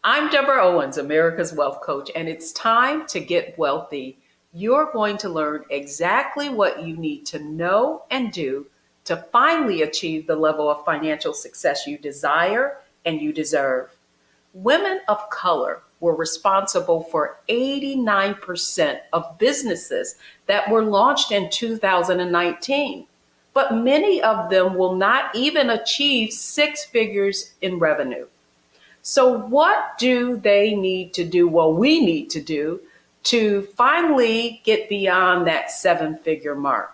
I'm Deborah Owens, America's Wealth Coach, and it's time to get wealthy. You're going to learn exactly what you need to know and do to finally achieve the level of financial success you desire and you deserve. Women of color were responsible for 89% of businesses that were launched in 2019, but many of them will not even achieve six figures in revenue. So what do they need to do? Well, we need to do to finally get beyond that seven-figure mark.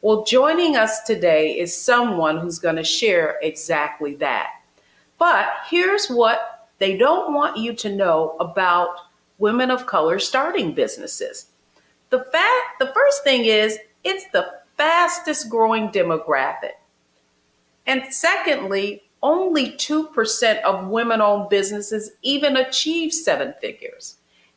Well, joining us today is someone who's going to share exactly that. But here's what they don't want you to know about women of color starting businesses. The first thing is it's the fastest growing demographic. And secondly, only 2% of women-owned businesses even achieve seven figures.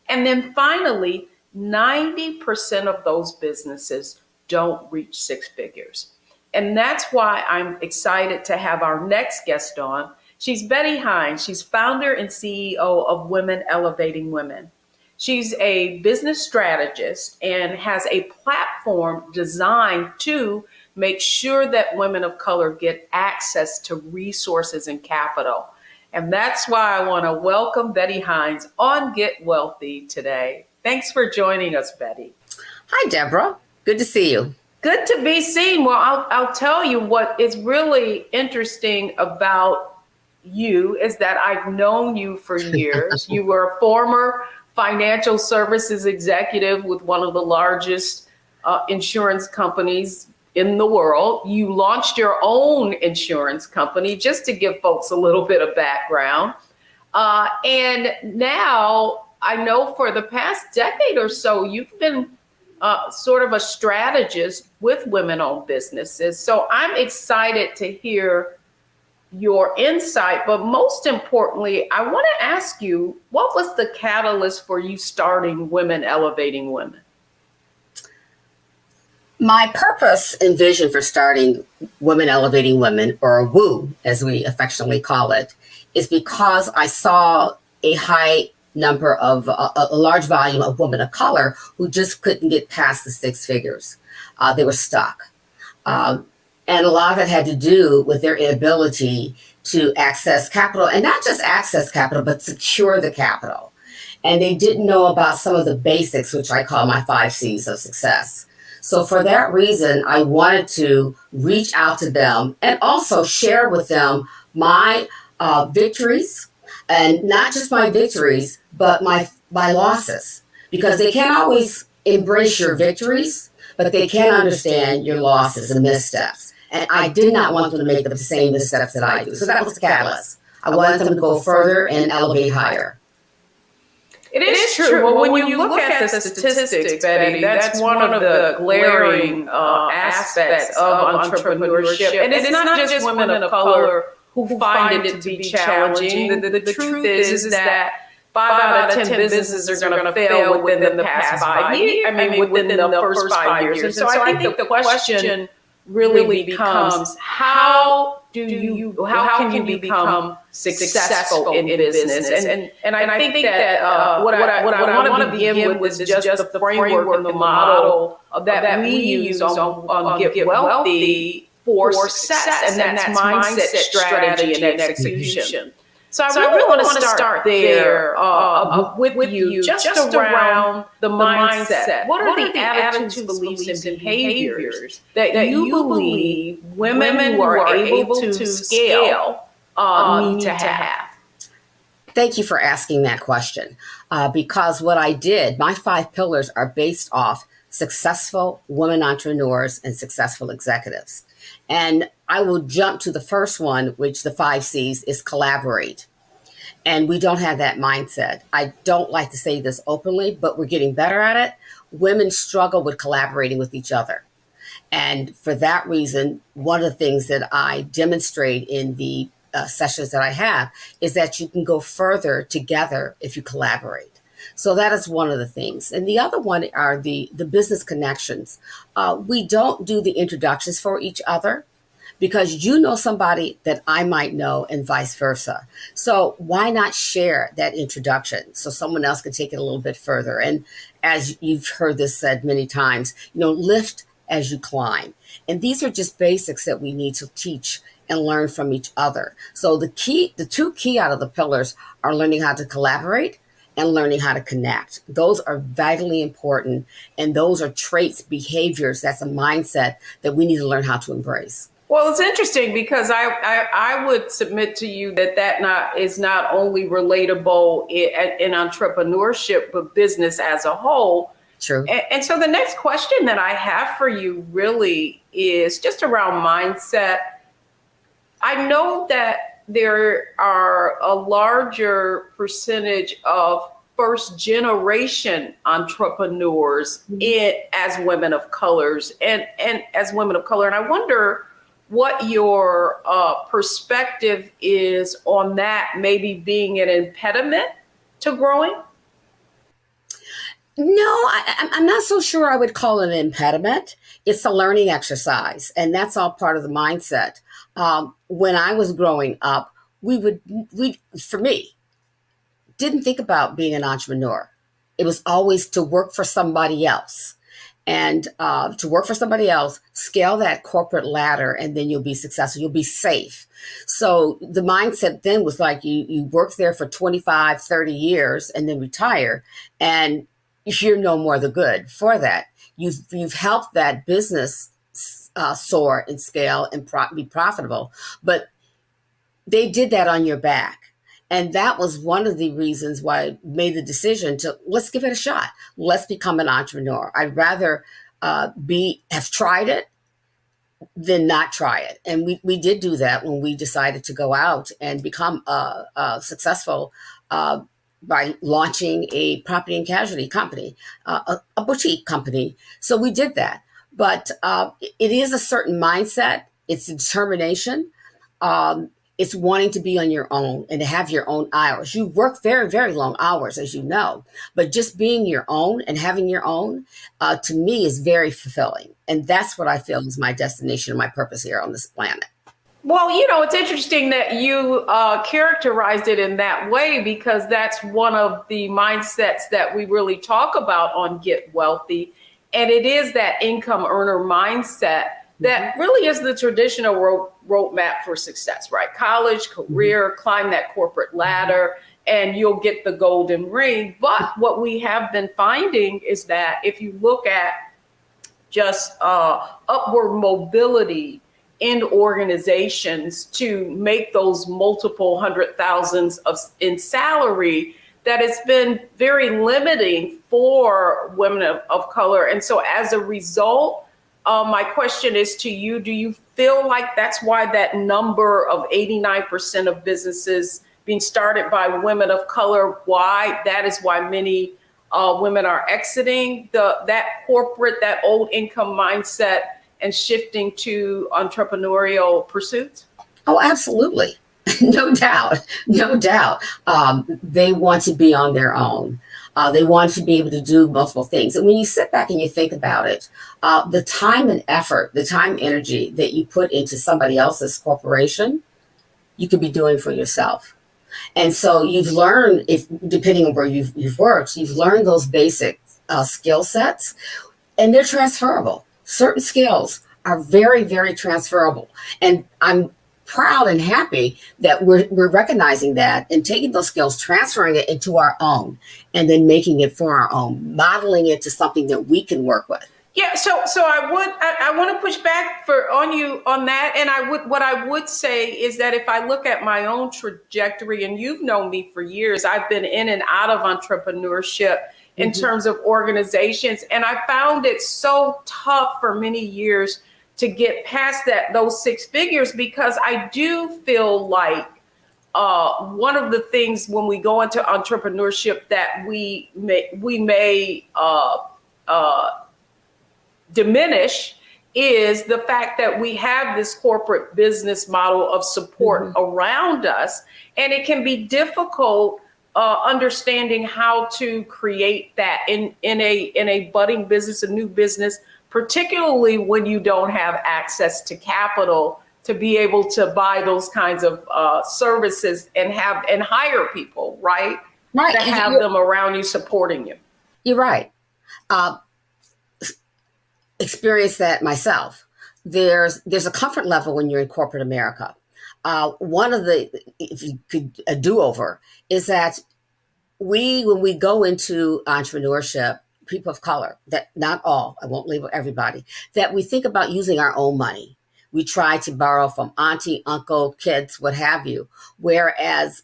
And then finally, 90% of those businesses don't reach six figures. And that's why I'm excited to have our next guest on. She's Betty Hines. She's founder and CEO of Women Elevating Women. She's a business strategist and has a platform designed to make sure that women of color get access to resources and capital. And that's why I want to welcome Betty Hines on Get Wealthy today. Thanks for joining us, Betty. Hi, Deborah. Good to see you. Good to be seen. Well, I'll tell you what is really interesting about you is that I've known you for years. You were a former financial services executive with one of the largest insurance companies in the world. You launched your own insurance company, just to give folks a little bit of background. And now I know for the past decade or so, you've been sort of a strategist with women-owned businesses. So I'm excited to hear your insight. But most importantly, I want to ask you, what was the catalyst for you starting Women Elevating Women? My purpose and vision for starting Women Elevating Women, or WOO, as we affectionately call it, is because I saw a high number of a large volume of women of color who just couldn't get past the six figures. They were stuck. And a lot of it had to do with their inability to access capital, and not just access capital, but secure the capital. And they didn't know about some of the basics, which I call my 5 C's of success. So for that reason, I wanted to reach out to them and also share with them my victories, and not just my victories, but my losses, because they can't always embrace your victories, but they can understand your losses and missteps. And I did not want them to make the same missteps that I do. So that was the catalyst. I wanted them to go further and elevate higher. It is true. Well, when you look at the statistics, Betty, that's one of the glaring aspects of entrepreneurship. And it's not just women of color who find it to be challenging. The truth is that 5 out of 10 businesses are going to fail within the past 5 years. I mean, within the first 5 years. And so I think the question really becomes, how can you become successful in business? And I think that what I want to begin with is just the framework and the model that we use on Get Wealthy for success, and that's mindset, strategy, and execution. So I really want to start there with you, just around the mindset. What are the attitudes, beliefs, and behaviors that you believe women who are able to scale need to have? Thank you for asking that question, because what I did, my 5 pillars are based off successful women entrepreneurs and successful executives. And I will jump to the first one, which the 5 C's is collaborate. And we don't have that mindset. I don't like to say this openly, but we're getting better at it. Women struggle with collaborating with each other. And for that reason, one of the things that I demonstrate in the sessions that I have is that you can go further together if you collaborate. So that is one of the things. And the other one are the business connections. We don't do the introductions for each other because you know somebody that I might know and vice versa. So why not share that introduction so someone else can take it a little bit further? And as you've heard this said many times, lift as you climb. And these are just basics that we need to teach and learn from each other. So the 2 key out of the pillars are learning how to collaborate and learning how to connect. Those are vitally important. And those are traits, behaviors. That's a mindset that we need to learn how to embrace. Well, it's interesting because I would submit to you that is not only relatable in entrepreneurship, but business as a whole. True. And so the next question that I have for you really is just around mindset. I know that there are a larger percentage of first generation entrepreneurs as women of colors and as women of color. And I wonder what your perspective is on that, maybe being an impediment to growing. No, I'm not so sure I would call it an impediment. It's a learning exercise, and that's all part of the mindset. When I was growing up, we for me, didn't think about being an entrepreneur. It was always to work for somebody else. And to work for somebody else, scale that corporate ladder, and then you'll be successful. You'll be safe. So the mindset then was like you work there for 25, 30 years and then retire, and you're no more the good for that. You've helped that business soar and scale and be profitable, but they did that on your back. And that was one of the reasons why I made the decision to let's give it a shot. Let's become an entrepreneur. I'd rather have tried it than not try it. And we did do that when we decided to go out and become successful by launching a property and casualty company, a boutique company. So we did that. But it is a certain mindset. It's determination. It's wanting to be on your own and to have your own hours. You work very, very long hours, as you know, but just being your own and having your own, to me, is very fulfilling. And that's what I feel is my destination and my purpose here on this planet. Well, it's interesting that you characterized it in that way, because that's one of the mindsets that we really talk about on Get Wealthy. And it is that income earner mindset that really is the traditional roadmap for success, right? College, career, climb that corporate ladder, and you'll get the golden ring. But what we have been finding is that if you look at just upward mobility in organizations to make those multiple hundred thousands in salary, that it's been very limiting for women of color. And so as a result, my question is to you, do you feel like that's why that number of 89% of businesses being started by women of color, that is why many women are exiting that corporate, that old income mindset and shifting to entrepreneurial pursuits? Oh, absolutely. No doubt, no doubt. They want to be on their own. They want to be able to do multiple things. And when you sit back and you think about it, the time and effort, the time energy that you put into somebody else's corporation, you could be doing for yourself. And so you've learned, if depending on where you've worked, you've learned those basic skill sets, and they're transferable. Certain skills are very, very transferable. And I'm proud and happy that we're recognizing that and taking those skills, transferring it into our own, and then making it for our own, modeling it to something that we can work with. Yeah, so I want to push back on you on that, and what I would say is that if I look at my own trajectory, and you've known me for years, I've been in and out of entrepreneurship in terms of organizations, and I found it so tough for many years to get past those six figures, because I do feel like one of the things when we go into entrepreneurship that we may diminish is the fact that we have this corporate business model of support around us, and it can be difficult understanding how to create that in a budding business, a new business, particularly when you don't have access to capital to be able to buy those kinds of services and hire people, right? Right. To have them around you supporting you. You're right. Experience that myself. There's a comfort level when you're in corporate America. One of the, if you could, a do-over is that when we go into entrepreneurship, people of color, that not all, I won't label everybody, that we think about using our own money. We try to borrow from auntie, uncle, kids, what have you. Whereas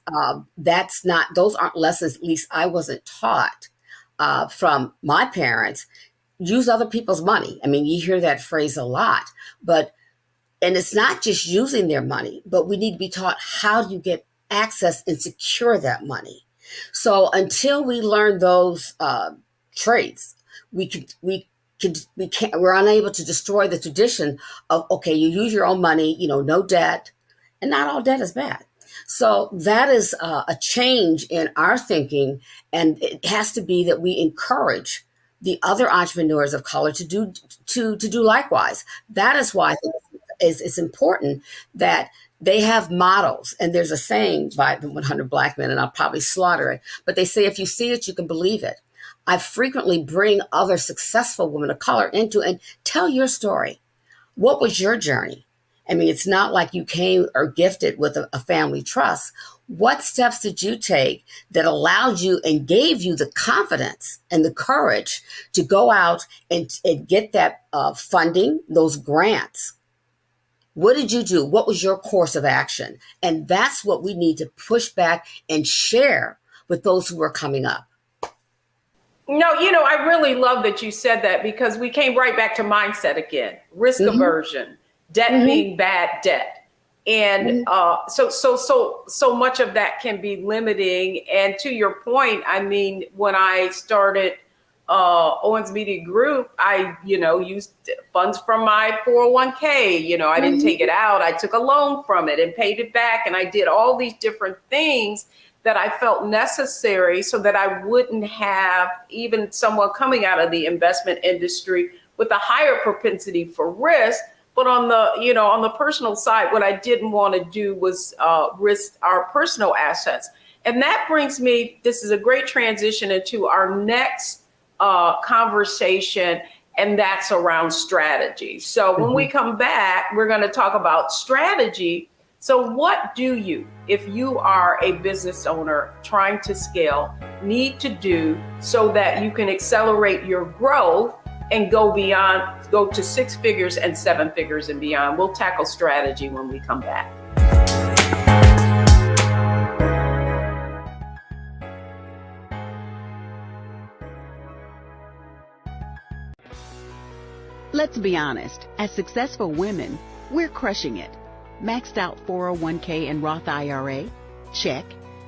those aren't lessons, at least I wasn't taught from my parents. Use other people's money. I mean, you hear that phrase a lot, and it's not just using their money, but we need to be taught how do you get access and secure that money. So until we learn those traits, we're unable to destroy the tradition of, okay, you use your own money, no debt, and not all debt is bad. So that is a change in our thinking, and it has to be that we encourage the other entrepreneurs of color to do likewise. That is why it's important that they have models. And there's a saying by the 100 Black Men, and I'll probably slaughter it, but they say, if you see it, you can believe it. I frequently bring other successful women of color into and tell your story. What was your journey? I mean, it's not like you came or gifted with a family trust. What steps did you take that allowed you and gave you the confidence and the courage to go out and get that funding, those grants? What did you do? What was your course of action? And that's what we need to push back and share with those who are coming up. No, I really love that you said that, because we came right back to mindset again, risk aversion, debt being bad debt. And so much of that can be limiting. And to your point, I mean, when I started Owens Media Group, I, used funds from my 401k. I didn't take it out. I took a loan from it and paid it back. And I did all these different things that I felt necessary so that I wouldn't have even someone coming out of the investment industry with a higher propensity for risk. But on the personal side, what I didn't want to do was risk our personal assets. And that brings me, this is a great transition into our next conversation, and that's around strategy. So when we come back, we're going to talk about strategy. So what do you, if you are a business owner trying to scale, need to do so that you can accelerate your growth and go to six figures and seven figures and beyond? We'll tackle strategy when we come back. Let's be honest, as successful women, we're crushing it. Maxed out 401k and Roth IRA? Check.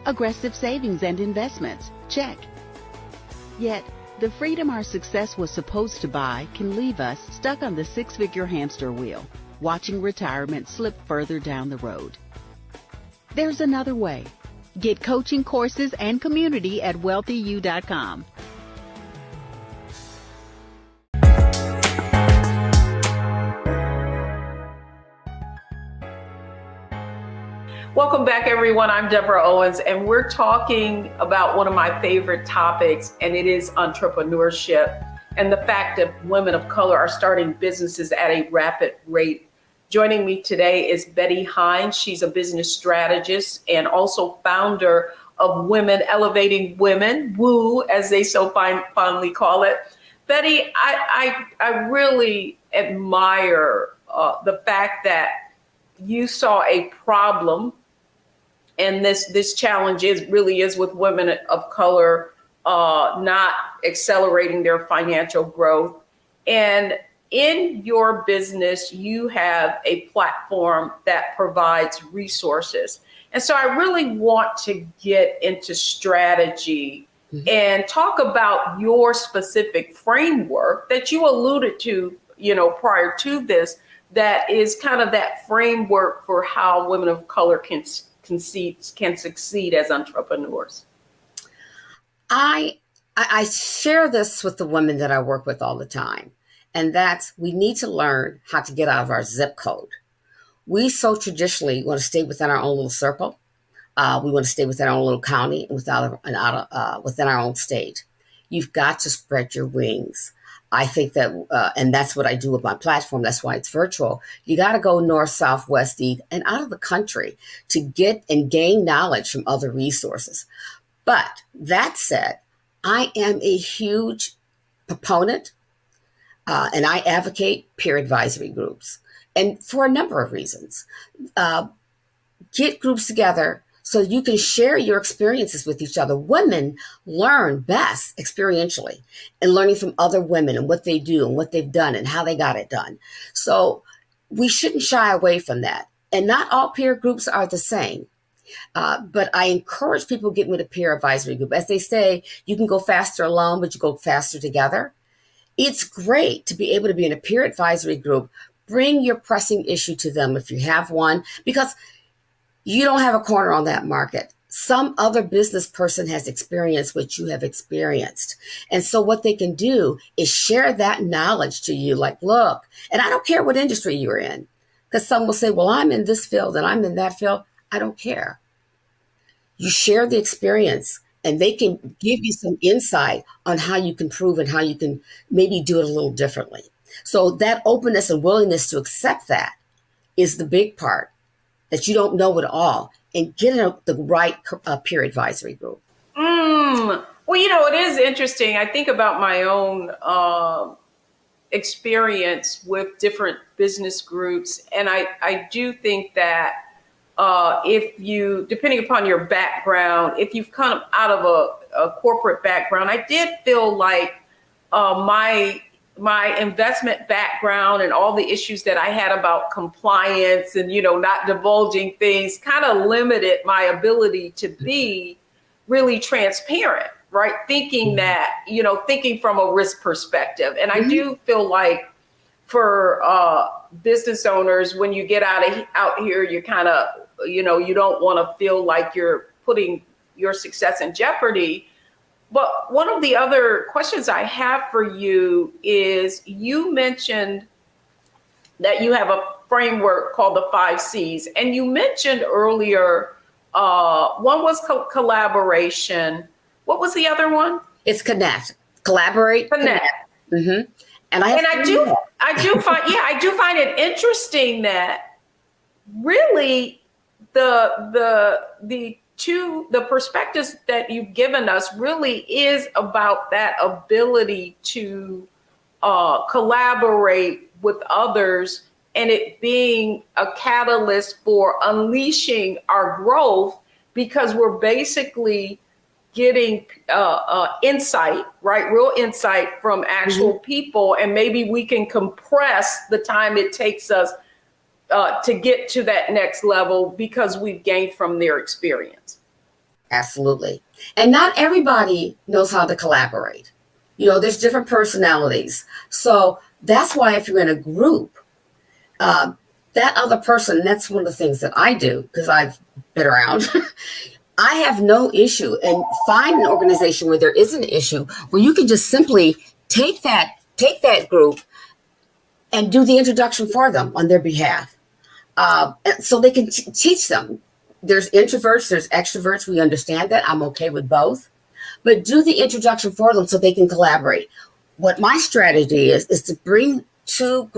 Aggressive savings and investments? Check. Yet, the freedom our success was supposed to buy can leave us stuck on the six-figure hamster wheel, watching retirement slip further down the road. There's another way. Get coaching courses and community at wealthyu.com. Welcome back, everyone. I'm Deborah Owens, and we're talking about one of my favorite topics, and it is entrepreneurship and the fact that women of color are starting businesses at a rapid rate. Joining me today is Betty Hines. She's a business strategist and also founder of Women Elevating Women, WOO, as they so fondly call it. Betty, I really admire the fact that you saw a problem, and this challenge really is with women of color not accelerating their financial growth. And in your business, you have a platform that provides resources. And so I really want to get into strategy and talk about your specific framework that you alluded to, prior to this, that is kind of that framework for how women of color can succeed as entrepreneurs. I share this with the women that I work with all the time. And that's, we need to learn how to get out of our zip code. We so traditionally want to stay within our own little circle. We want to stay within our own little county and within our own state. You've got to spread your wings. I think that, and that's what I do with my platform. That's why it's virtual. You got to go north, south, west, east, and out of the country to get and gain knowledge from other resources. But that said, I am a huge proponent and I advocate peer advisory groups, and for a number of reasons. Get groups together so you can share your experiences with each other. Women learn best experientially and learning from other women and what they do and what they've done and how they got it done. So we shouldn't shy away from that. And not all peer groups are the same. But I encourage people to get with a peer advisory group. As they say, you can go faster alone, but you go faster together. It's great to be able to be in a peer advisory group. Bring your pressing issue to them if you have one, because you don't have a corner on that market. Some other business person has experienced what you have experienced. And so what they can do is share that knowledge to you. Like, look, and I don't care what industry you're in, because some will say, well, I'm in this field and I'm in that field. I don't care. You share the experience and they can give you some insight on how you can prove and how you can maybe do it a little differently. So that openness and willingness to accept that is the big part, that you don't know it all, and get in the right peer advisory group. Well, it is interesting. I think about my own experience with different business groups. And I do think that if you, depending upon your background, if you've come out of a corporate background, I did feel like my investment background and all the issues that I had about compliance and, not divulging things kind of limited my ability to be really transparent, right? Thinking that, thinking from a risk perspective. And I do feel like for business owners, when you get out here, you kind of, you don't want to feel like you're putting your success in jeopardy. But one of the other questions I have for you is, you mentioned that you have a framework called the 5 C's. And you mentioned earlier, one was collaboration. What was the other one? It's connect, collaborate, connect. Mm-hmm. And I do find it interesting that really the perspectives that you've given us really is about that ability to collaborate with others, and it being a catalyst for unleashing our growth, because we're basically getting insight, right? Real insight from actual people. And maybe we can compress the time it takes us to get to that next level because we've gained from their experience. Absolutely. And not everybody knows how to collaborate. There's different personalities. So that's why if you're in a group, that other person, that's one of the things that I do because I've been around. I have no issue, and find an organization where there is an issue where you can just simply take that group and do the introduction for them on their behalf, so they can teach them. There's introverts, there's extroverts. We understand that. I'm okay with both, but do the introduction for them so they can collaborate. What my strategy is to bring two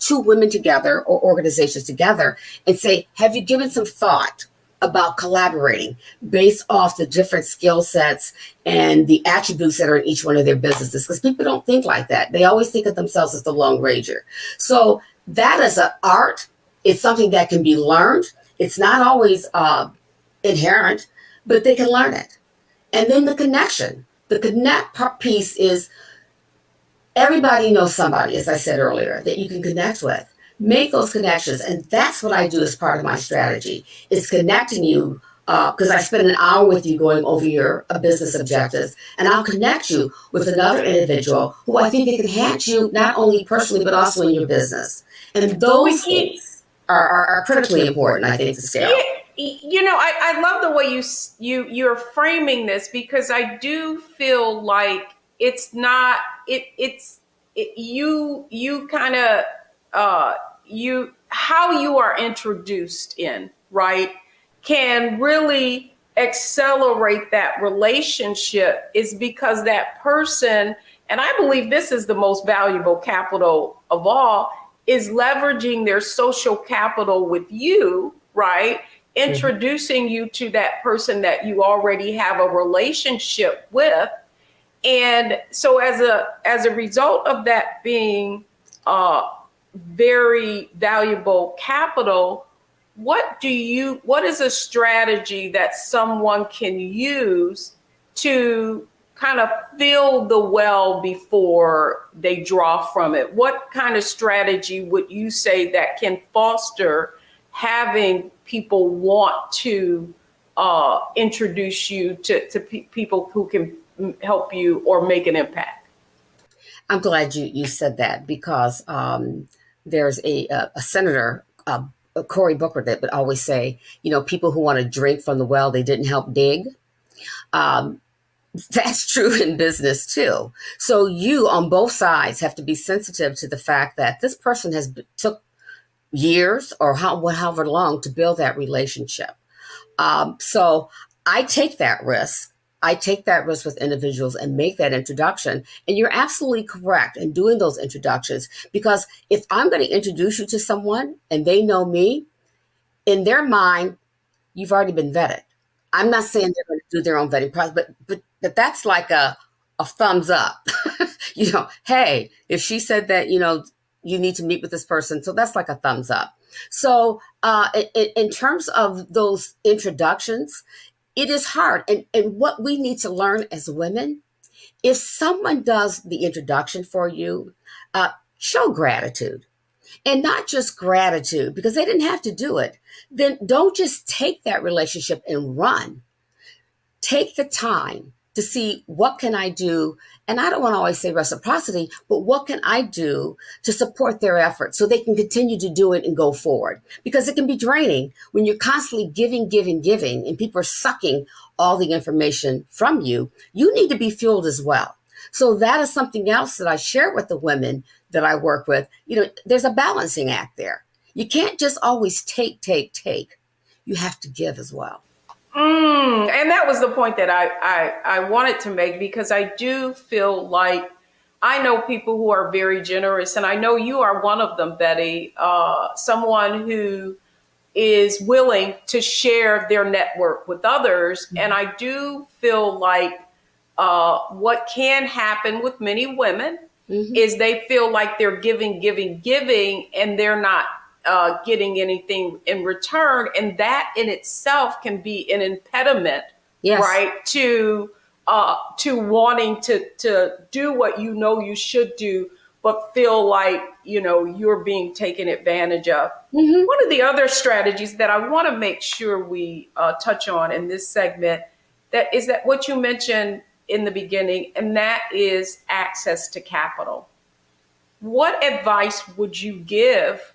women together or organizations together and say, have you given some thought about collaborating based off the different skill sets and the attributes that are in each one of their businesses? Because people don't think like that. They always think of themselves as the Lone Ranger. So that is an art. It's something that can be learned. It's not always inherent, but they can learn it. And then the connection. The connect piece is everybody knows somebody, as I said earlier, that you can connect with. Make those connections. And that's what I do as part of my strategy, is connecting you, because I spend an hour with you going over your business objectives, and I'll connect you with another individual who I think can enhance you not only personally, but also in your business. And those things are critically important, I think, to scale. I love the way you're framing this, because I do feel like it's not you kind of how you are introduced in, right, can really accelerate that relationship, is because that person, and I believe this is the most valuable capital of all, is leveraging their social capital with you, right? Introducing you to that person that you already have a relationship with. And so as a result of that being very valuable capital, what is a strategy that someone can use to kind of fill the well before they draw from it? What kind of strategy would you say that can foster having people want to introduce you to people who can help you or make an impact? I'm glad you said that, because there's a senator, Cory Booker, that would always say, people who want to drink from the well they didn't help dig. That's true in business too. So you on both sides have to be sensitive to the fact that this person took years or however long to build that relationship. So I take that risk. I take that risk with individuals and make that introduction. And you're absolutely correct in doing those introductions, because if I'm going to introduce you to someone and they know me, in their mind, you've already been vetted. I'm not saying they're going to do their own vetting process, but that's like a thumbs up. Hey, if she said that, you need to meet with this person. So that's like a thumbs up. So in terms of those introductions, it is hard. And what we need to learn as women, if someone does the introduction for you, show gratitude. And not just gratitude because they didn't have to do it. Then don't just take that relationship and run. Take the time to see, what can I do? And I don't want to always say reciprocity, but what can I do to support their efforts so they can continue to do it and go forward? Because it can be draining when you're constantly giving, and people are sucking all the information from you. You need to be fueled as well. So that is something else that I share with the women that I work with. There's a balancing act there. You can't just always take. You have to give as well. And that was the point that I wanted to make, because I do feel like I know people who are very generous, and I know you are one of them, Betty, someone who is willing to share their network with others. Mm-hmm. And I do feel like what can happen with many women mm-hmm. is they feel like they're giving, and they're not getting anything in return. And that in itself can be an impediment, yes. right, to wanting to do what you should do, but feel like, you're being taken advantage of. Mm-hmm. One of the other strategies that I want to make sure we touch on in this segment, that is that what you mentioned in the beginning, and that is access to capital. What advice would you give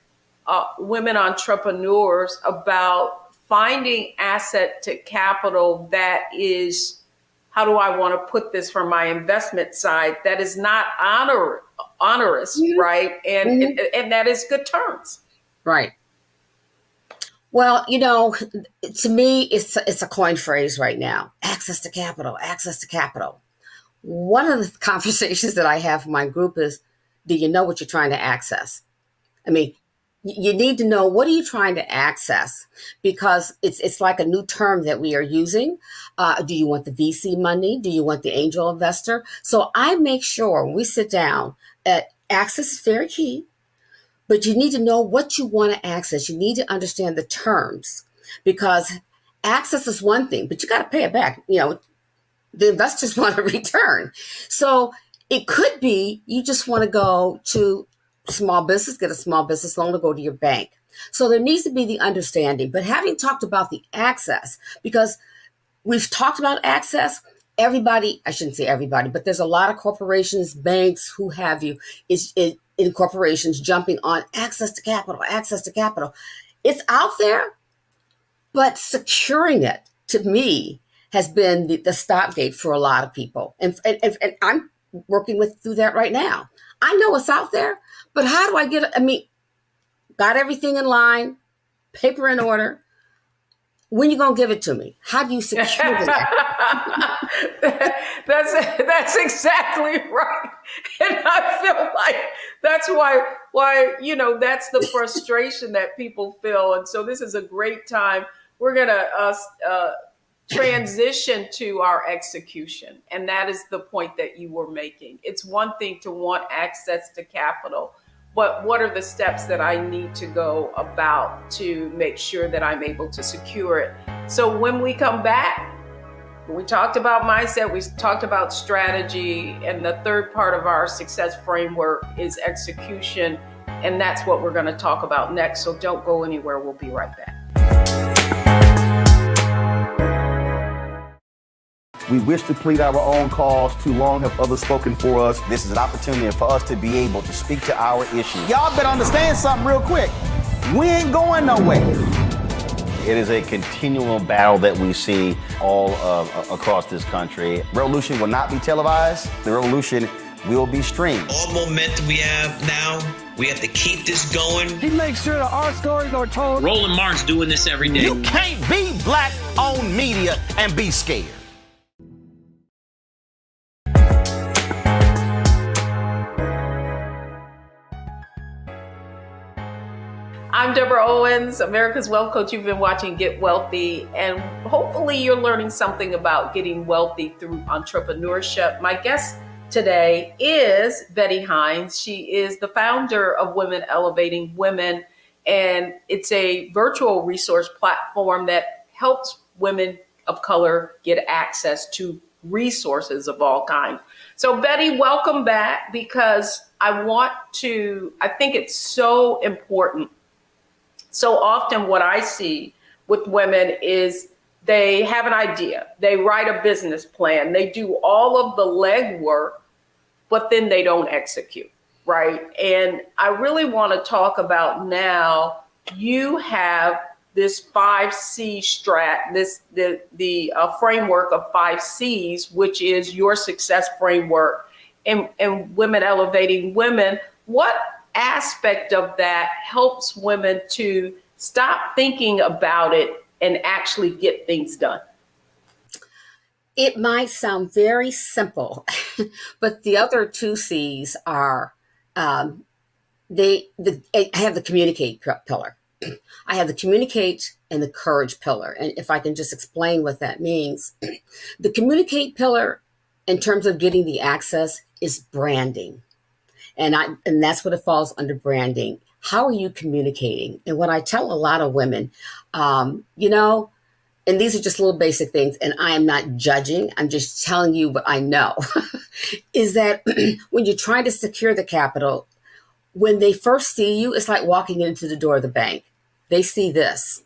women entrepreneurs about finding asset to capital that is, how do I want to put this from my investment side, that is not onerous, Mhm. right? And, Mhm. and that is good terms. Right. Well, to me, it's a coin phrase right now. Access to capital, access to capital. One of the conversations that I have with my group is, do you know what you're trying to access? I mean, you need to know, what are you trying to access, because it's like a new term that we are using. Do you want the VC money? Do you want the angel investor? So I make sure when we sit down, access is very key, but you need to know what you want to access. You need to understand the terms, because access is one thing, but you got to pay it back. The investors want a return. So it could be you just want to go to small business, get a small business loan, to go to your bank. So there needs to be the understanding. But having talked about the access, because we've talked about access, everybody, I shouldn't say everybody, but there's a lot of corporations, banks, who have you, is in corporations jumping on access to capital, access to capital. It's out there, but securing it, to me, has been the stopgate for a lot of people. And I'm working through that right now. I know it's out there, but how do I get it? I mean, got everything in line, paper in order. When you gonna give it to me? How do you secure that? That's exactly right, and I feel like that's why that's the frustration that people feel, and so this is a great time. We're gonna transition to our execution, and that is the point that you were making. It's one thing to want access to capital, but what are the steps that I need to go about to make sure that I'm able to secure it? So when we come back, we talked about mindset, we talked about strategy, and the third part of our success framework is execution, and that's what we're going to talk about next. So don't go anywhere. We'll be right back. We wish to plead our own cause. Too long have others spoken for us. This is an opportunity for us to be able to speak to our issues. Y'all better understand something real quick. We ain't going nowhere. It is a continual battle that we see all across this country. Revolution will not be televised. The revolution will be streamed. All momentum we have now, we have to keep this going. He makes sure that our stories are told. Roland Martin's doing this every day. You can't be black-owned media and be scared. I'm Deborah Owens, America's Wealth Coach. You've been watching Get Wealthy, and hopefully you're learning something about getting wealthy through entrepreneurship. My guest today is Betty Hines. She is the founder of Women Elevating Women, and it's a virtual resource platform that helps women of color get access to resources of all kinds. So Betty, welcome back, because I think it's so important. So often what I see with women is they have an idea, they write a business plan, they do all of the legwork, but then they don't execute, right? And I really want to talk about, now you have this 5C the framework of 5 C's, which is your success framework and Women Elevating Women. What aspect of that helps women to stop thinking about it and actually get things done? It might sound very simple, but the other 2 C's are, I have the communicate pillar. I have the communicate and the courage pillar. And if I can just explain what that means, the communicate pillar, in terms of getting the access, is branding. And that's what it falls under, branding. How are you communicating? And what I tell a lot of women, and these are just little basic things, and I am not judging, I'm just telling you what I know, is that when you're trying to secure the capital, when they first see you, it's like walking into the door of the bank. They see this.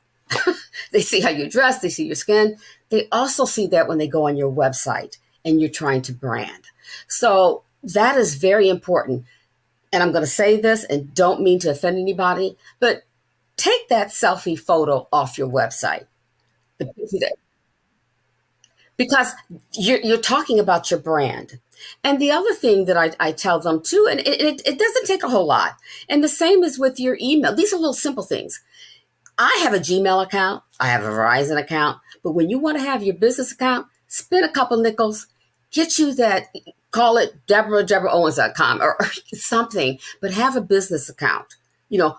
They see how you dress, they see your skin. They also see that when they go on your website and you're trying to brand. So that is very important. And I'm going to say this and don't mean to offend anybody, but take that selfie photo off your website. Because you're talking about your brand. And the other thing that I tell them too, and it doesn't take a whole lot. And the same is with your email. These are little simple things. I have a Gmail account. I have a Verizon account. But when you want to have your business account, spend a couple nickels, get you that, call it DeborahOwens.com or something, but have a business account.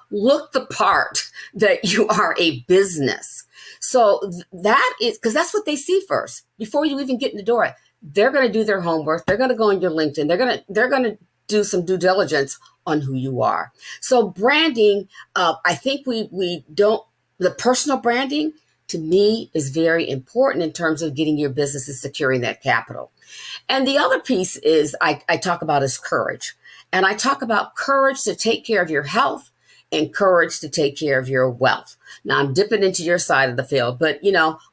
Look the part that you are a business. So that is, because that's what they see first before you even get in the door. They're going to do their homework. They're going to go on your LinkedIn. They're going to do some due diligence on who you are. So branding, I think we don't. The personal branding to me is very important in terms of getting your business and securing that capital. And the other piece is I talk about is courage, and I talk about courage to take care of your health and courage to take care of your wealth. Now I'm dipping into your side of the field, but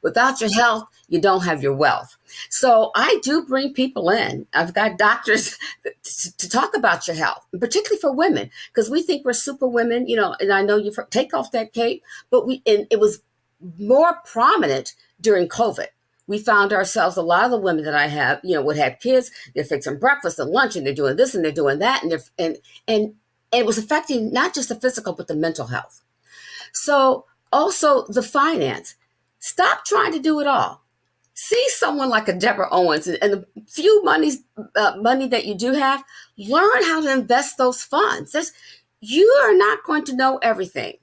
without your health, you don't have your wealth. So I do bring people in. I've got doctors to talk about your health, particularly for women, because we think we're super women, and I know you take off that cape, but it was more prominent during COVID. We found ourselves, a lot of the women that I have, would have kids, they're fixing breakfast and lunch and they're doing this and they're doing that. And it was affecting not just the physical, but the mental health. So also the finance. Stop trying to do it all. See someone like a Deborah Owens and the few money that you do have, learn how to invest those funds. You are not going to know everything.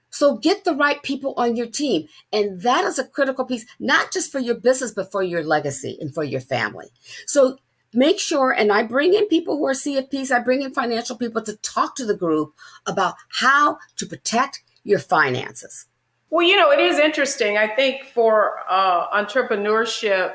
So get the right people on your team. And that is a critical piece, not just for your business, but for your legacy and for your family. So make sure, and I bring in people who are CFPs, I bring in financial people to talk to the group about how to protect your finances. Well, it is interesting. I think for entrepreneurship,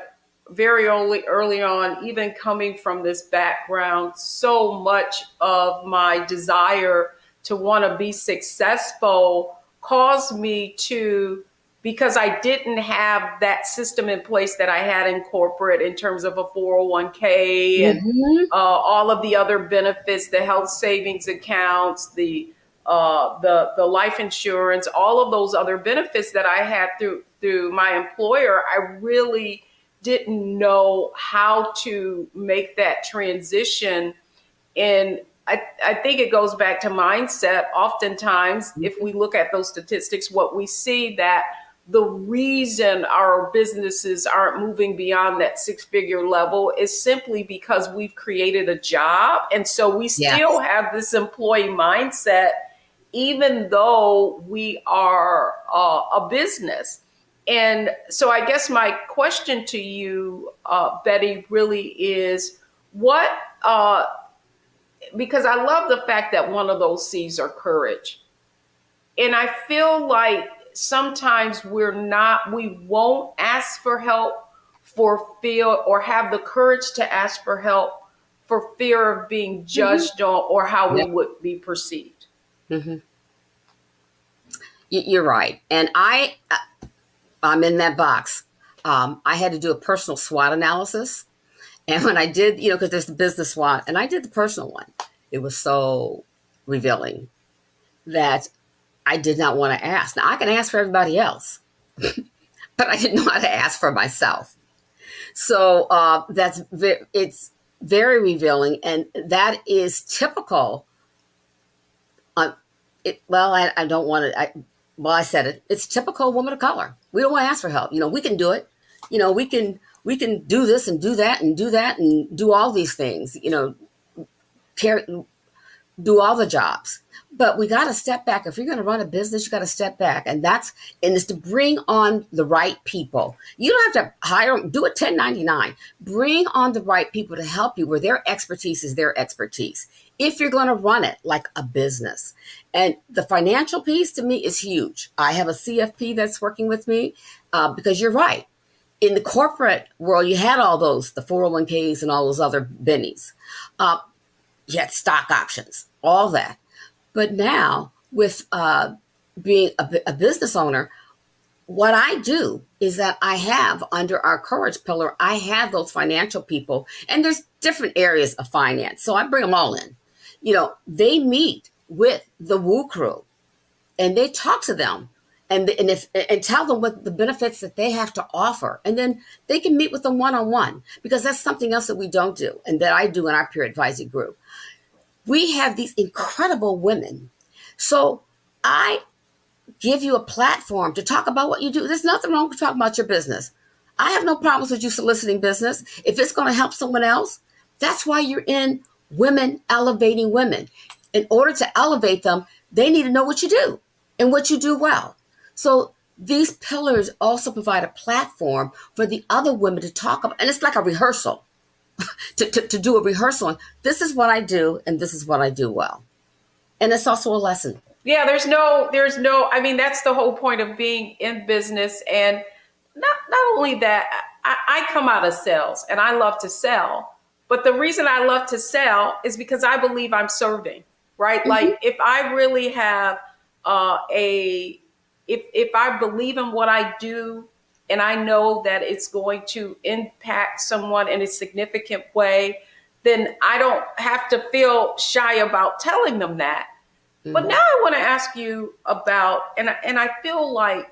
very early on, even coming from this background, so much of my desire to want to be successful caused me to, because I didn't have that system in place that I had in corporate in terms of a 401k and all of the other benefits, the health savings accounts, the life insurance, all of those other benefits that I had through my employer. I really didn't know how to make that transition. And I think it goes back to mindset. Oftentimes, if we look at those statistics, what we see that the reason our businesses aren't moving beyond that 6-figure level is simply because we've created a job. And so we still have this employee mindset, even though we are a business. And so I guess my question to you, Betty, really is what, because I love the fact that one of those C's are courage. And I feel like sometimes we won't ask for help for fear, or have the courage to ask for help for fear of being judged on or how we would be perceived. Mm-hmm. You're right. And I'm in that box. I had to do a personal SWOT analysis. And when I did, because there's the business SWOT, and I did the personal one, it was so revealing that I did not want to ask. Now, I can ask for everybody else, but I didn't know how to ask for myself. So it's very revealing, and that is typical. I don't want to. I said it. It's typical woman of color. We don't want to ask for help. We can do it. We can do this and do that and do that and do all these things. Do all the jobs. But we got to step back. If you're going to run a business, you got to step back. And it's to bring on the right people. You don't have to hire them, do a 1099. Bring on the right people to help you where their expertise is their expertise. If you're going to run it like a business. And the financial piece to me is huge. I have a CFP that's working with me because you're right. In the corporate world, you had all those, the 401ks and all those other bennies. You had stock options, all that. But now with being a business owner, what I do is that I have under our courage pillar, I have those financial people, and there's different areas of finance. So I bring them all in. They meet with the Woo crew and they talk to them and tell them what the benefits that they have to offer. And then they can meet with them one-on-one, because that's something else that we don't do and that I do in our peer advisory group. We have these incredible women. So I give you a platform to talk about what you do. There's nothing wrong with talking about your business. I have no problems with you soliciting business. If it's going to help someone else, that's why you're in Women Elevating Women. In order to elevate them, they need to know what you do and what you do well. So these pillars also provide a platform for the other women to talk about. And it's like a rehearsal, to do a rehearsal. This is what I do, and this is what I do well. And it's also a lesson. Yeah, I mean, that's the whole point of being in business. And not only that, I come out of sales and I love to sell. But the reason I love to sell is because I believe I'm serving, right? Mm-hmm. Like if I really have if I believe in what I do and I know that it's going to impact someone in a significant way, then I don't have to feel shy about telling them that. Mm-hmm. But now I want to ask you about, and I feel like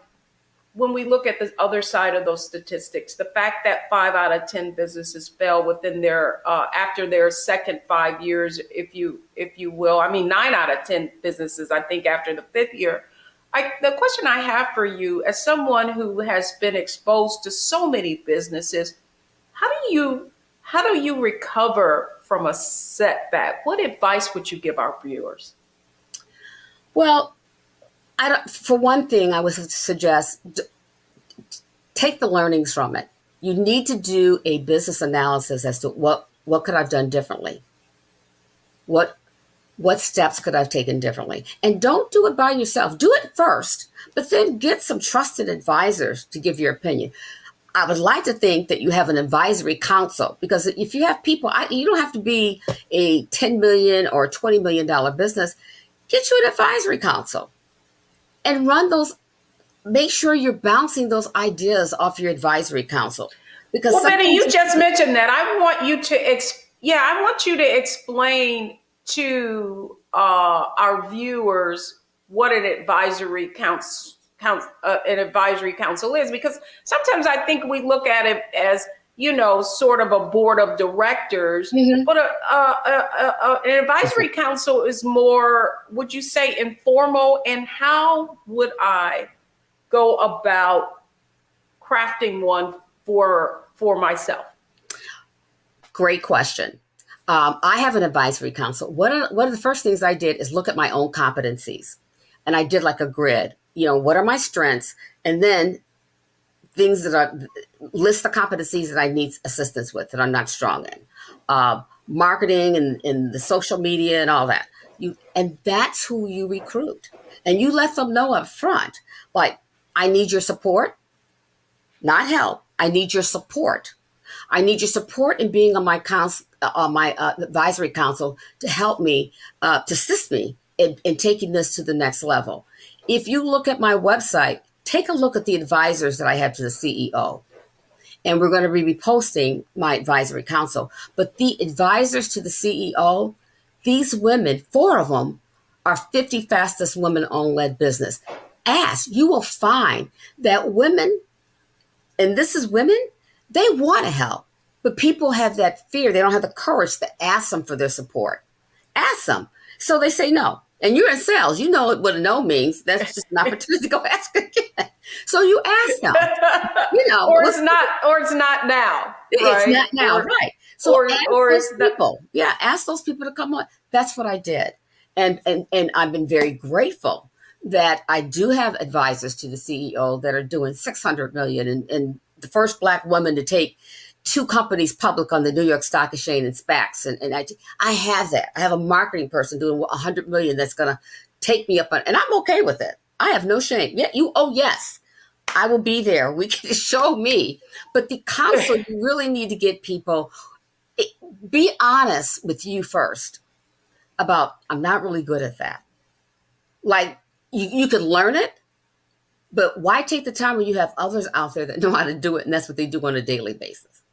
when we look at the other side of those statistics, the fact that 5 out of 10 businesses fail within their after their second 5 years, if you will. I mean, 9 out of 10 businesses, I think, after the 5th year. The question I have for you, as someone who has been exposed to so many businesses, how do you recover from a setback? What advice would you give our viewers? Well, for one thing, I would suggest take the learnings from it. You need to do a business analysis as to what could I have done differently? What steps could I have taken differently? And don't do it by yourself. Do it first, but then get some trusted advisors to give your opinion. I would like to think that you have an advisory council, because if you have people, you don't have to be a $10 million or $20 million business. Get you an advisory council and run those. Make sure you're bouncing those ideas off your advisory council. Because Betty, you just mentioned that. I want you to explain to our viewers what an advisory council is, because sometimes I think we look at it as, sort of a board of directors, mm-hmm. but an advisory council is more, would you say, informal? And how would I go about crafting one for myself? Great question. I have an advisory council. One of the first things I did is look at my own competencies, and I did like a grid. What are my strengths, and then things list the competencies that I need assistance with that I'm not strong in. Marketing and the social media and all that. And that's who you recruit, and you let them know up front, like, I need your support, not help. I need your support. I need your support in being on my advisory council to help me, to assist me in taking this to the next level. If you look at my website, take a look at the advisors that I have to the CEO. And we're going to be reposting my advisory council. But the advisors to the CEO, these women, 4 of them, are 50 fastest women-owned led business. You will find that women, and this is women, they want to help, but people have that fear. They don't have the courage to ask them for their support. Ask them. So they say no. And you're in sales. You know what a no means. That's just an opportunity to go ask again. So you ask them. Or it's not now. It's right? not now, right. So ask those people. Yeah, ask those people to come on. That's what I did. And I've been very grateful that I do have advisors to the CEO that are doing $600 million and the first Black woman to take 2 companies public on the New York Stock Exchange and SPACs. And I have that. I have a marketing person doing $100 million that's going to take me up on, and I'm okay with it. I have no shame. Yeah, yes, I will be there. We can show me. But the council, you really need to get people, be honest with you first about, I'm not really good at that. Like, you could learn it, but why take the time when you have others out there that know how to do it, and that's what they do on a daily basis?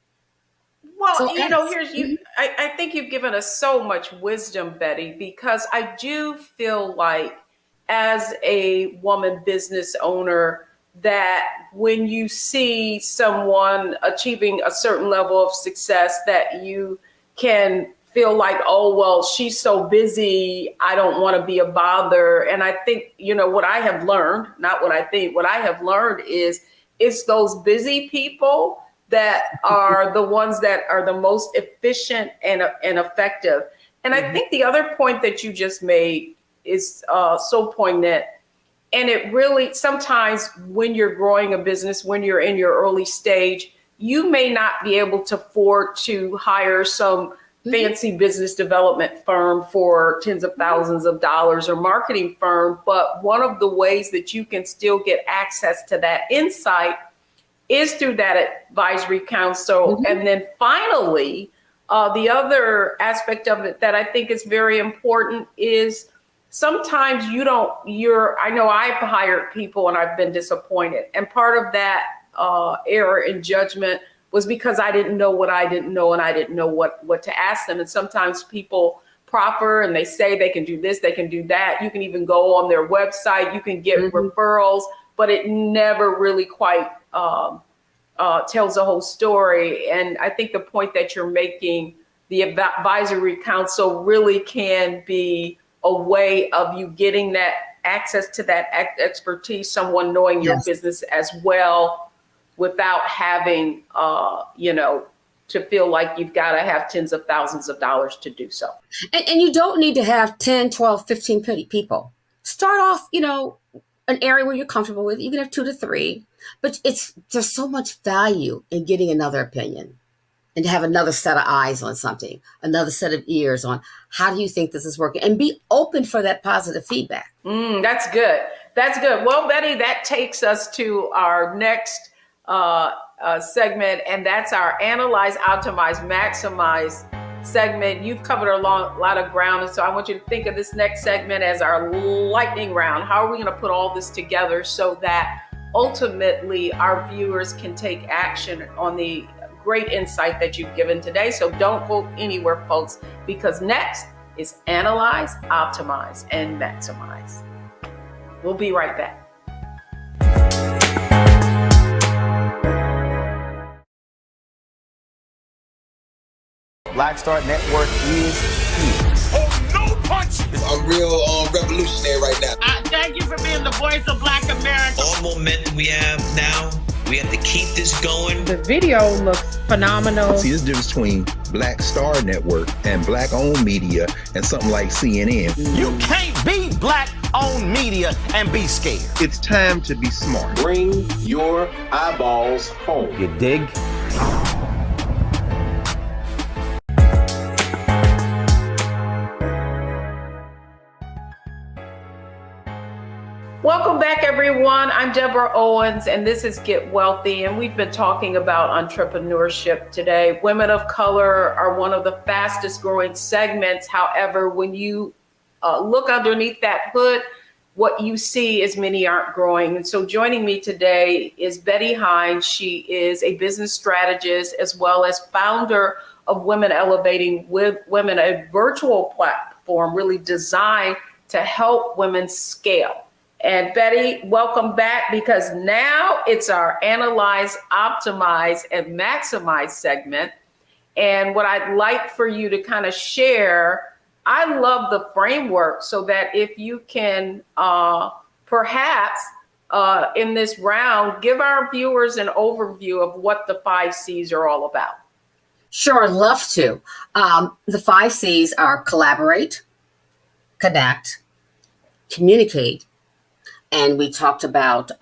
Well, so I think you've given us so much wisdom, Betty, because I do feel like as a woman business owner that when you see someone achieving a certain level of success that you can feel like, oh, well, she's so busy, I don't want to be a bother. And I think, what I have learned, not what I think, what I have learned is it's those busy people that are the ones that are the most efficient and effective. And I think the other point that you just made is so poignant. And it really, sometimes when you're growing a business, when you're in your early stage, you may not be able to afford to hire some fancy business development firm for tens of thousands of dollars or marketing firm. But one of the ways that you can still get access to that insight is through that advisory council. And then finally, the other aspect of it that I think is very important is sometimes I know I've hired people and I've been disappointed. And part of that error in judgment was because I didn't know what I didn't know, and I didn't know what to ask them. And sometimes people proffer and they say they can do this, they can do that. You can even go on their website, you can get referrals, but it never really quite tells the whole story. And I think the point that you're making, the advisory council really can be a way of you getting that access to that expertise, someone knowing your business as well, without having, to feel like you've got to have tens of thousands of dollars to do so. And you don't need to have 10, 12, 15 people. Start off, an area where you're comfortable with. You can have 2 to 3, but there's so much value in getting another opinion and to have another set of eyes on something, another set of ears on how do you think this is working, and be open for that positive feedback. That's good. That's good. Well, Betty, that takes us to our next segment, and that's our Analyze, Optimize, Maximize segment. You've covered a lot of ground, and so I want you to think of this next segment as our lightning round. How are we going to put all this together so that ultimately our viewers can take action on the great insight that you've given today? So don't go anywhere, folks, because next is Analyze, Optimize, and Maximize. We'll be right back. Black Star Network is here. Oh, no punch! I'm real revolutionary right now. Thank you for being the voice of Black America. All momentum we have now, we have to keep this going. The video looks phenomenal. See, there's a difference between Black Star Network and Black-owned media and something like CNN. You can't be Black-owned media and be scared. It's time to be smart. Bring your eyeballs home. You dig? Welcome back, everyone. I'm Deborah Owens, and this is Get Wealthy, and we've been talking about entrepreneurship today. Women of color are one of the fastest growing segments. However, when you look underneath that hood, what you see is many aren't growing. And so joining me today is Betty Hines. She is a business strategist as well as founder of Women Elevating with Women, a virtual platform really designed to help women scale. And Betty, welcome back, because now it's our Analyze, Optimize, and Maximize segment. And what I'd like for you to kind of share, I love the framework, so that if you can perhaps in this round, give our viewers an overview of what the 5 C's are all about. Sure, love to. The 5 C's are collaborate, connect, communicate, and we talked about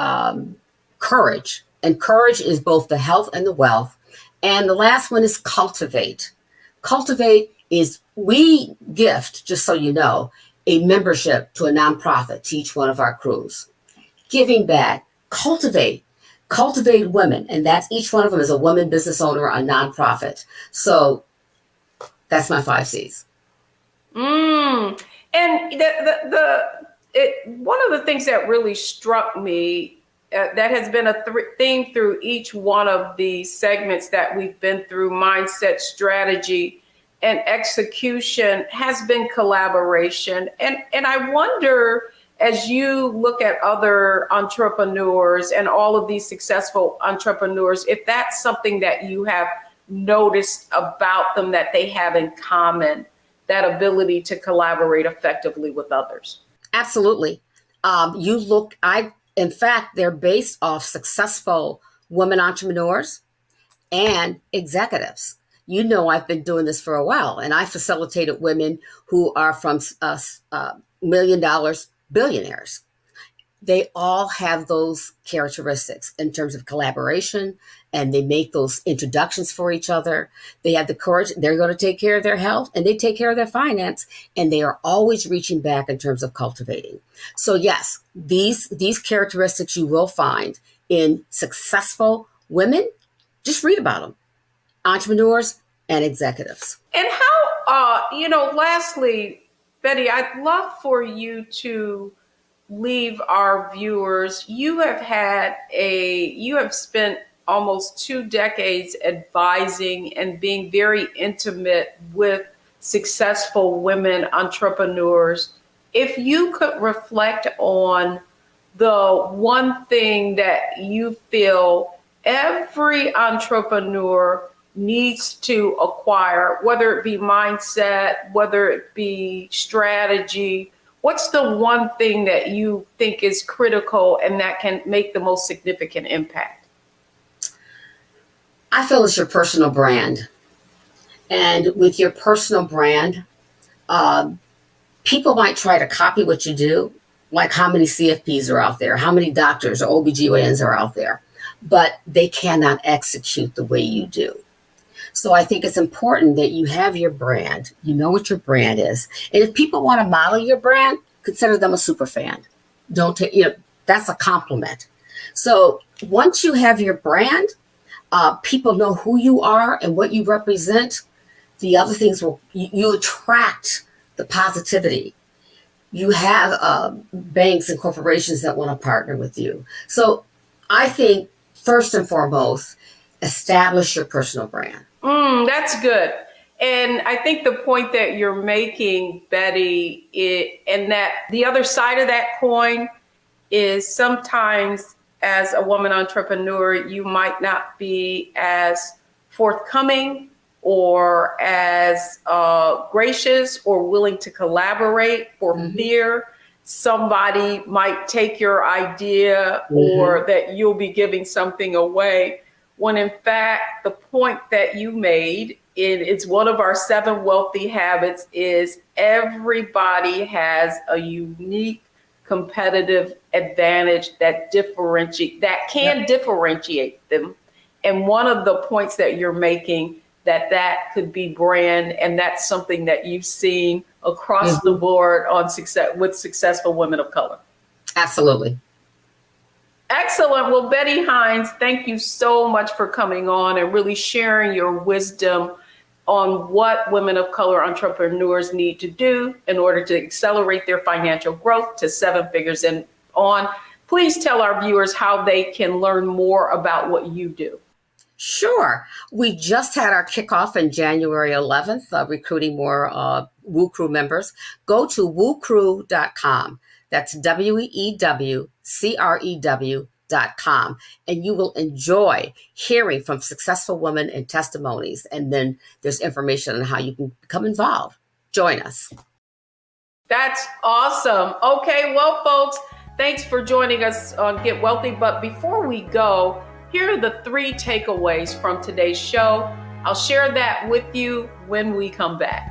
courage. And courage is both the health and the wealth. And the last one is cultivate. Cultivate is we gift, just so you know, a membership to a nonprofit to each one of our crews. Giving back, cultivate women. And that's each one of them is a woman business owner, a nonprofit. So that's my 5 C's. And one of the things that really struck me that has been a theme through each one of the segments that we've been through, mindset, strategy, and execution, has been collaboration. And I wonder, as you look at other entrepreneurs and all of these successful entrepreneurs, if that's something that you have noticed about them that they have in common, that ability to collaborate effectively with others. Absolutely. In fact, they're based off successful women entrepreneurs and executives. You know, I've been doing this for a while, and I facilitated women who are from $1 million billionaires. They all have those characteristics in terms of collaboration, and they make those introductions for each other. They have the courage. They're going to take care of their health, and they take care of their finance, and they are always reaching back in terms of cultivating. So yes, these characteristics you will find in successful women. Just read about them. Entrepreneurs and executives. And lastly, Betty, I'd love for you to leave our viewers. You have spent almost 2 decades advising and being very intimate with successful women entrepreneurs. If you could reflect on the one thing that you feel every entrepreneur needs to acquire, whether it be mindset, whether it be strategy, what's the one thing that you think is critical and that can make the most significant impact? I feel it's your personal brand. And with your personal brand, people might try to copy what you do, like how many CFPs are out there, how many doctors or OBGYNs are out there, but they cannot execute the way you do. So I think it's important that you have your brand, you know what your brand is. And if people want to model your brand, consider them a super fan. That's a compliment. So once you have your brand, people know who you are and what you represent. The other things you attract the positivity. You have banks and corporations that want to partner with you. So I think first and foremost, establish your personal brand. That's good. And I think the point that you're making, Betty, and that the other side of that coin is sometimes as a woman entrepreneur, you might not be as forthcoming or as gracious or willing to collaborate for fear somebody might take your idea or that you'll be giving something away. When in fact, the point that you made, it's one of our 7 wealthy habits, is everybody has a unique competitive advantage that can differentiate them. And one of the points that you're making, that could be brand, and that's something that you've seen across the board with successful women of color. Absolutely. Excellent. Well, Betty Hines, thank you so much for coming on and really sharing your wisdom on what women of color entrepreneurs need to do in order to accelerate their financial growth to 7 figures and on. Please tell our viewers how they can learn more about what you do. Sure. We just had our kickoff on January 11th, recruiting more Woo Crew members. Go to woocrew.com. That's WEWCREW.com. And you will enjoy hearing from successful women and testimonies. And then there's information on how you can become involved. Join us. That's awesome. Okay, well, folks, thanks for joining us on Get Wealthy. But before we go, here are the 3 takeaways from today's show. I'll share that with you when we come back.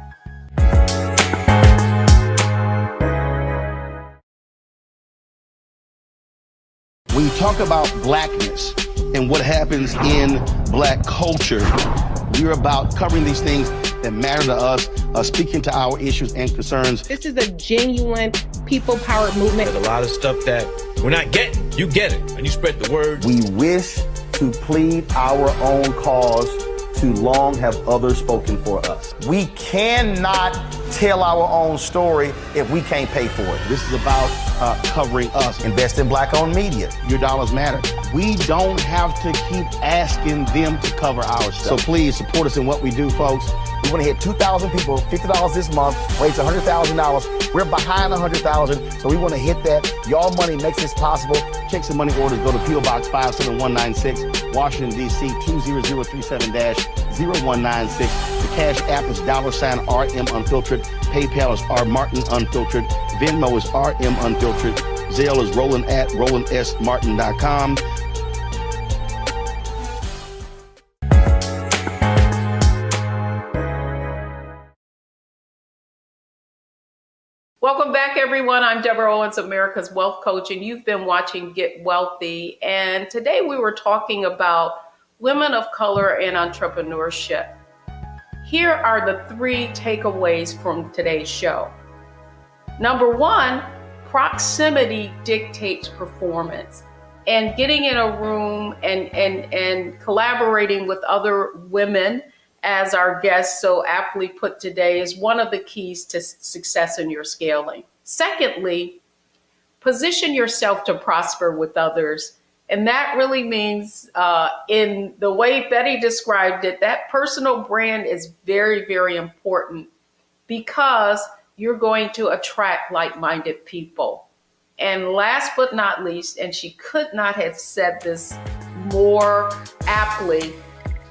When you talk about blackness and what happens in black culture, we're about covering these things that matter to us, speaking to our issues and concerns. This is a genuine people-powered movement. There's a lot of stuff that we're not getting. You get it, and you spread the word. We wish to plead our own cause. Too long have others spoken for us. We cannot tell our own story if we can't pay for it. This is about covering us. Invest in black-owned media. Your dollars matter. We don't have to keep asking them to cover our stuff. So please support us in what we do, folks. We We want to hit 2,000 people, $50 this month, raise $100,000. We're behind $100,000, so we want to hit that. Y'all money makes this possible. Check some money orders. Go to P.O. Box 57196, Washington, D.C. 20037-0196. The Cash App is $RM Unfiltered. PayPal is R Martin Unfiltered. Venmo is RM Unfiltered. Zelle is Roland at RolandSMartin.com. Welcome back, everyone. I'm Deborah Owens, America's Wealth Coach, and you've been watching Get Wealthy. And today we were talking about women of color and entrepreneurship. Here are the 3 takeaways from today's show. Number 1, proximity dictates performance. And getting in a room and collaborating with other women, as our guest so aptly put today, is one of the keys to success in your scaling. Secondly, position yourself to prosper with others. And that really means, in the way Betty described it, that personal brand is very, very important because you're going to attract like-minded people. And last but not least, and she could not have said this more aptly,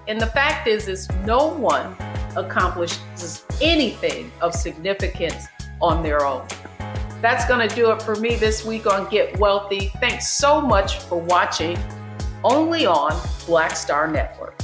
and the fact is no one accomplishes anything of significance on their own. That's going to do it for me this week on Get Wealthy. Thanks so much for watching, only on Black Star Network.